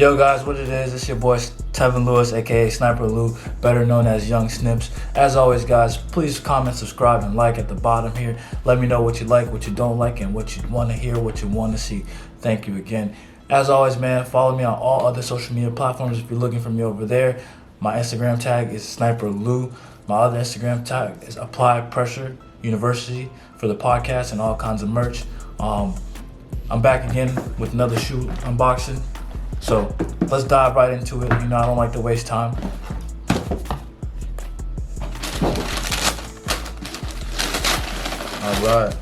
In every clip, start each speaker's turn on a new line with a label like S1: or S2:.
S1: Yo guys, what it is, it's your boy Tevin Lewis, aka Sniper Lou, better known as Young Snips. As always guys, please comment, subscribe, and like at the bottom here. Let me know what you like, what you don't like, and what you want to hear, what you want to see. Thank you again. As always, man, follow me on all other social media platforms if you're looking for me over there. My Instagram tag is Sniper Lou. My other Instagram tag is Apply Pressure University for the podcast and all kinds of merch. I'm back again with another shoe unboxing. So let's dive right into it. You know, I don't like to waste time. All right.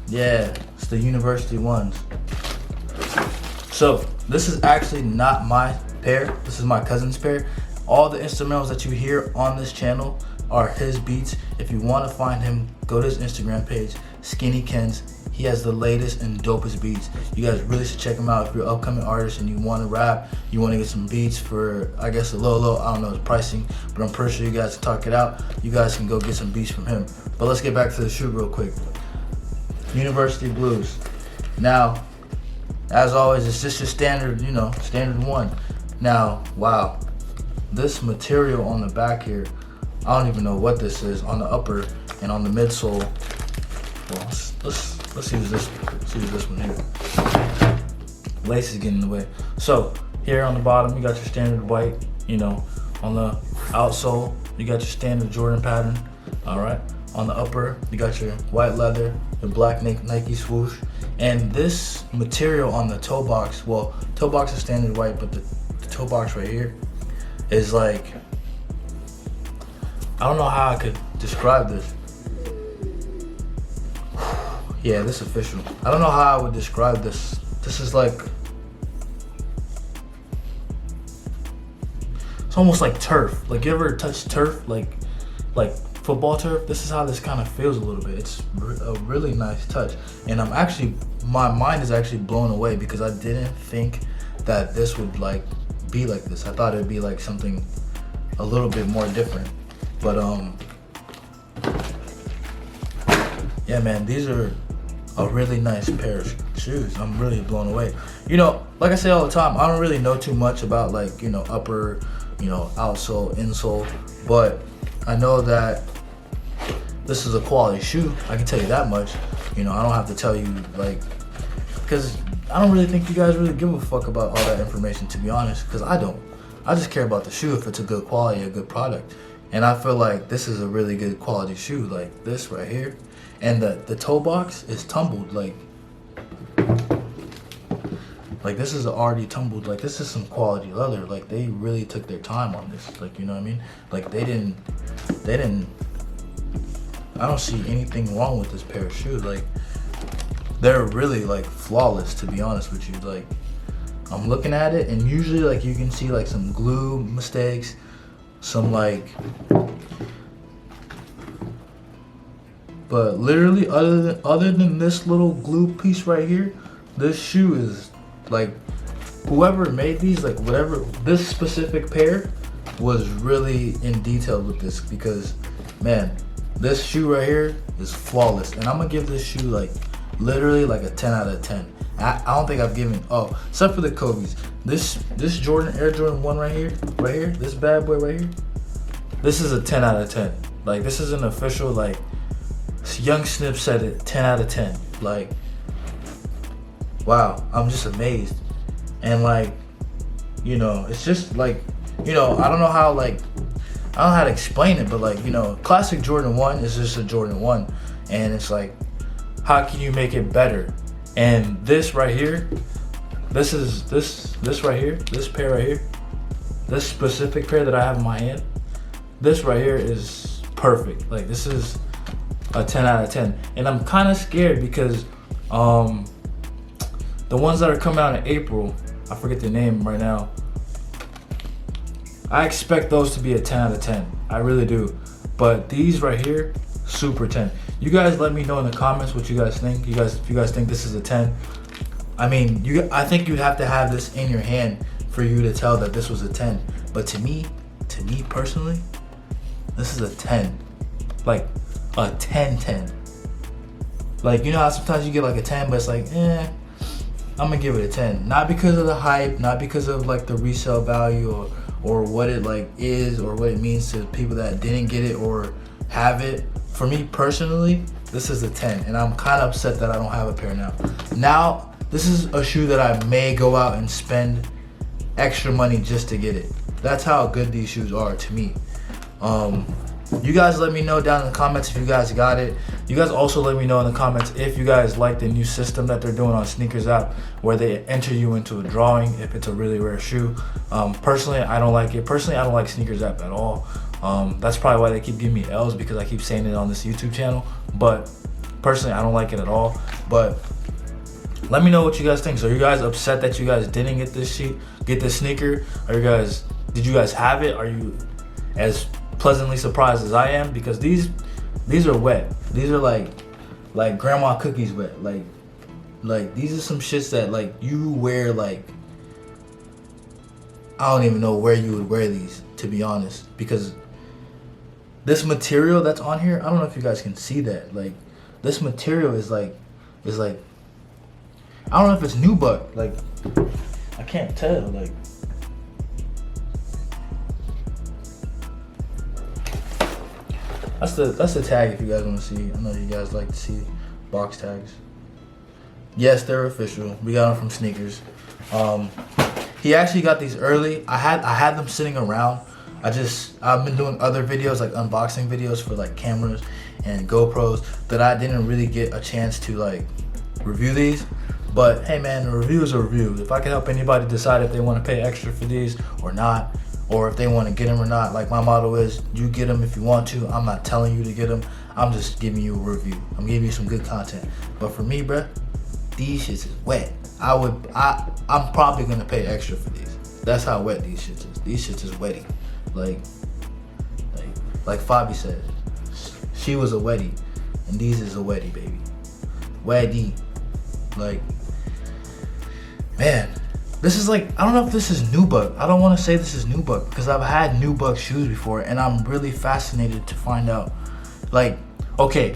S1: Yeah, it's the university ones. So this is actually not my pair. This is my cousin's pair. All the instrumentals that you hear on this channel are his beats. If you want to find him, go to his Instagram page, Skinny Kens. He has the latest and dopest beats. You guys really should check him out if you're an upcoming artist and you want to rap, you want to get some beats for, I guess, a low, I don't know his pricing, but I'm pretty sure you guys can talk it out. You guys can go get some beats from him. But let's get back to the shoe real quick. University Blues. Now, as always, it's just your standard, standard one. Now, wow, this material on the back here, I don't even know what this is on the upper and on the midsole. Well, let's use this. Let's use this one here. Lace is getting in the way. So here on the bottom, you got your standard white. On the outsole, you got your standard Jordan pattern. All right. On the upper, you got your white leather, your black Nike swoosh, and this material on the toe box. Well, toe box is standard white, but the toe box right here is like, I don't know how I could describe this. Yeah, this is official. I don't know how I would describe this. This is like, it's almost like turf. Like, you ever touch turf, like football turf? This is how this kind of feels a little bit. It's a really nice touch. And my mind is actually blown away because I didn't think that this would be like this. I thought it'd be like something a little bit more different. But yeah, man, these are a really nice pair of shoes. I'm really blown away. Like I say all the time, I don't really know too much about upper, outsole, insole, but I know that this is a quality shoe. I can tell you that much. I don't have to tell you, because I don't really think you guys really give a fuck about all that information, to be honest, because I don't. I just care about the shoe if it's a good quality, a good product. And I feel like this is a really good quality shoe, like this right here. And the toe box is tumbled, like this is already tumbled. Like, this is some quality leather. Like, they really took their time on this. Like, you know what I mean? Like, they didn't. I don't see anything wrong with this pair of shoes. Like, they're really flawless, to be honest with you. Like, I'm looking at it, and usually you can see some glue mistakes, some but literally other than this little glue piece right here, this shoe is whoever made these, whatever, this specific pair was really in detail with this, because man, this shoe right here is flawless. And I'm gonna give this shoe literally a 10 out of 10. I don't think I've given, except for the Kobe's. This Air Jordan 1 right here, this bad boy right here, this is a 10 out of 10. This is an official, Young Snip said it, 10 out of 10. Wow, I'm just amazed. And it's just I don't know how I don't know how to explain it, but classic Jordan 1 is just a Jordan 1. And it's how can you make it better? And this right here, this right here, this pair right here, this specific pair that I have in my hand, this right here is perfect. This is a 10 out of 10. And I'm kind of scared because the ones that are coming out in April, I forget the name right now, I expect those to be a 10 out of 10. I really do. But these right here, super 10. You guys let me know in the comments what you guys think. If you guys think this is a 10. I mean, I think you'd have to have this in your hand for you to tell that this was a 10. But to me personally, this is a 10. A 10. How sometimes you get a 10, but it's I'm gonna give it a 10. Not because of the hype, not because of like the resale value or what it like is or what it means to people that didn't get it or have it. For me personally, this is a 10, and I'm kind of upset that I don't have a pair now. Now, this is a shoe that I may go out and spend extra money just to get it. That's how good these shoes are to me. You guys let me know down in the comments if you guys got it. You guys also let me know in the comments if you guys like the new system that they're doing on Sneakers app, where they enter you into a drawing if it's a really rare shoe. Personally, I don't like it. Personally, I don't like Sneakers app at all. That's probably why they keep giving me L's, because I keep saying it on this YouTube channel. But personally, I don't like it at all. But let me know what you guys think. So, are you guys upset that you guys didn't get this sneaker? Did you guys have it? Are you as pleasantly surprised as I am? Because these are wet. These are like grandma cookies wet. Like these are some shits that like you wear, like I don't even know where you would wear these, to be honest, because this material that's on here, I don't know if you guys can see that. Like this material is like I don't know if it's nubuck. Like I can't tell. Like that's the tag if you guys want to see. I know you guys like to see box tags. Yes, they're official. We got them from Sneakers. He actually got these early. I had them sitting around. I've been doing other videos, like unboxing videos for like cameras and GoPros, that I didn't really get a chance to like review these. But hey man, a review is a review. If I can help anybody decide if they want to pay extra for these or not, or if they want to get them or not, like my motto is, you get them if you want to. I'm not telling you to get them. I'm just giving you a review. I'm giving you some good content. But for me, bruh, these shits is wet. I'm probably gonna pay extra for these. That's how wet these shits is. These shits is wetty. Like Fabi said, she was a wetty, and these is a wetty, baby. Wetty. Like, man, this is like, I don't know if this is nubuck. I don't want to say this is nubuck because I've had nubuck shoes before, and I'm really fascinated to find out. Like, okay,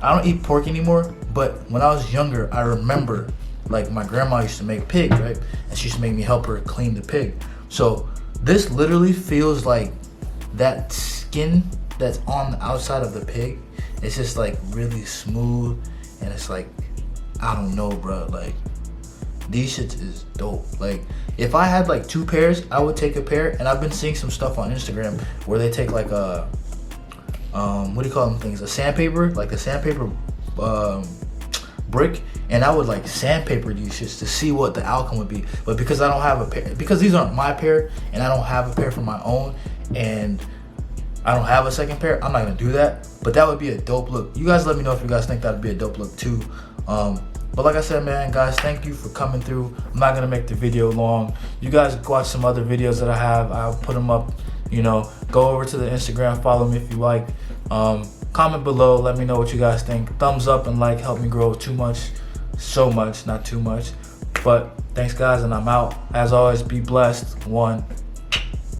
S1: I don't eat pork anymore, but when I was younger, I remember like my grandma used to make pig, right? And she used to make me help her clean the pig. So this literally feels like that skin that's on the outside of the pig. It's just like really smooth, and it's like, I don't know, bro. Like, these shits is dope. Like, if I had like 2 pairs, I would take a pair. And I've been seeing some stuff on Instagram where they take like a what do you call them things? A sandpaper, like a sandpaper brick, and I would like sandpaper these shits to see what the outcome would be. But because I don't have a pair, because these aren't my pair, and I don't have a pair for my own, and I don't have a second pair, I'm not gonna do that. But that would be a dope look. You guys let me know if you guys think that would be a dope look too. But like I said, man, guys, thank you for coming through. I'm not gonna make the video long. You guys watch some other videos that I have. I'll put them up. You know, go over to the Instagram, follow me if you like. Comment below, let me know what you guys think. Thumbs up and like help me grow so much, not too much. But thanks guys, and I'm out. As always, be blessed. 1.